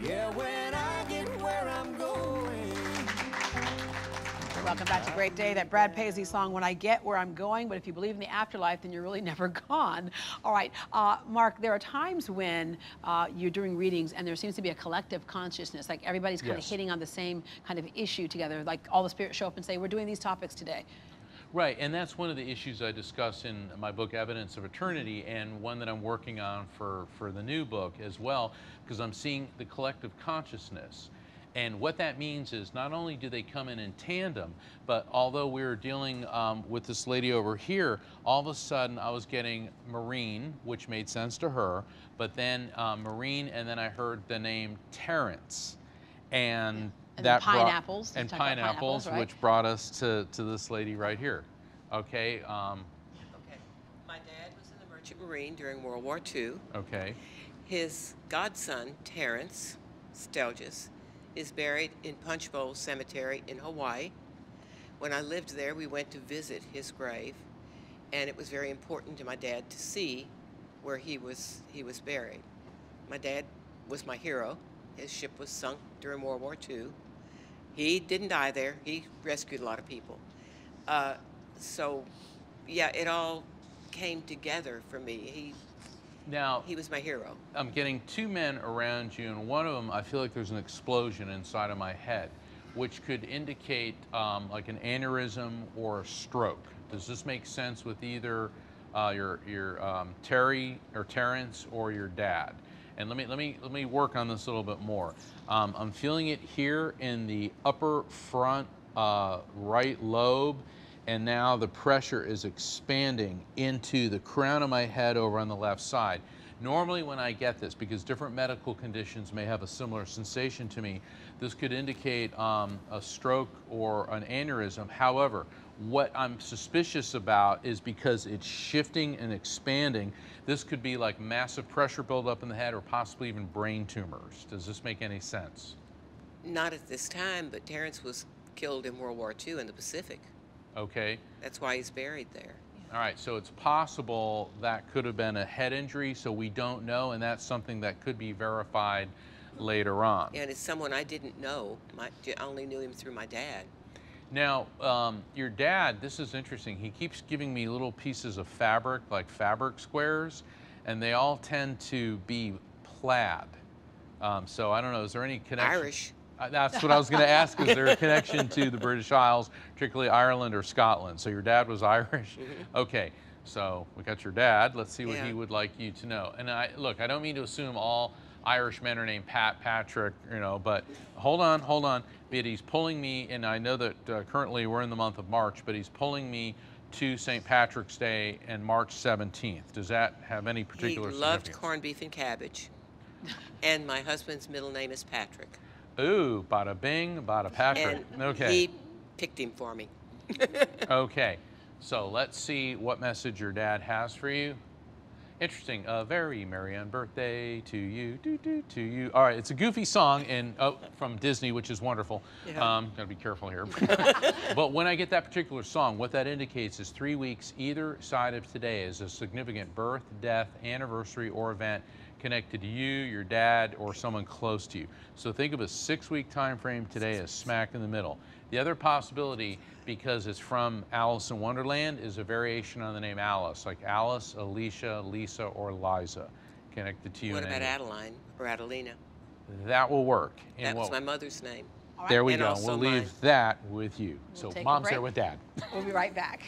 Yeah, when I get where I'm going. Welcome back to Great Day. That Brad Paisley song, When I Get Where I'm Going, but if you believe in the afterlife, then you're really never gone. All right, Mark, there are times when you're doing readings and there seems to be a collective consciousness, like everybody's kind of hitting on the same kind of issue together, like all the spirits show up and say, we're doing these topics today. Right, and that's one of the issues I discuss in my book, Evidence of Eternity, and one that I'm working on for the new book as well, because I'm seeing the collective consciousness. And what that means is not only do they come in tandem, but although we were dealing with this lady over here, all of a sudden I was getting Maureen, which made sense to her, but then Maureen, and then I heard the name Terrence. And that pineapples. And pineapples, right? which brought us to this lady right here. Okay. Okay. My dad was in the Merchant Marine during World War II. Okay. His godson, Terrence Stelgis, is buried in Punch Bowl Cemetery in Hawaii. When I lived there, we went to visit his grave, and it was very important to my dad to see where he was buried. My dad was my hero. His ship was sunk during World War II. He didn't die there. He rescued a lot of people. So, yeah, it all came together for me. He was my hero. I'm getting two men around you, and one of them, I feel like there's an explosion inside of my head, which could indicate like an aneurysm or a stroke. Does this make sense with either your Terry or Terrence or your dad? And let me work on this a little bit more. I'm feeling it here in the upper front right lobe, and now the pressure is expanding into the crown of my head over on the left side. Normally when I get this, because different medical conditions may have a similar sensation to me, this could indicate a stroke or an aneurysm. However, what I'm suspicious about is because it's shifting and expanding, this could be like massive pressure buildup in the head or possibly even brain tumors. Does this make any sense? Not at this time, but Terrence was killed in World War II in the Pacific. Okay. That's why he's buried there. All right, so it's possible that could have been a head injury, so we don't know, and that's something that could be verified later on. And it's someone I didn't know. I only knew him through my dad. Now, your dad, this is interesting. He keeps giving me little pieces of fabric, like fabric squares, and they all tend to be plaid. So I don't know, is there any connection? Irish. That's what I was going to ask. Is there a connection to the British Isles, particularly Ireland or Scotland? So your dad was Irish? Mm-hmm. Okay, so we got your dad. Let's see what he would like you to know. And look, I don't mean to assume all Irish men are named Pat, Patrick, you know, but hold on. But he's pulling me, and I know that currently we're in the month of March, but he's pulling me to St. Patrick's Day and March 17th. Does that have any particular significance? He loved significance? corned beef and cabbage. And my husband's middle name is Patrick. Ooh, bada bing, bada Patrick. And okay. He picked him for me. Okay, so let's see what message your dad has for you. Interesting. A very merry birthday to you, to you. All right, it's a goofy song from Disney, which is wonderful. Yeah. Gotta be careful here. But when I get that particular song, what that indicates is 3 weeks either side of today is a significant birth, death, anniversary, or event connected to you, your dad, or someone close to you. So think of a 6-week time frame today as smack in the middle. The other possibility, because it's from Alice in Wonderland, is a variation on the name Alice, like Alice, Alicia, Lisa, or Liza, connected to you. What about Adeline or Adelina? That will work. That was my mother's name. All right. There we And go. also We'll leave that with you. We'll So take a Mom's break. there with Dad. We'll be right back.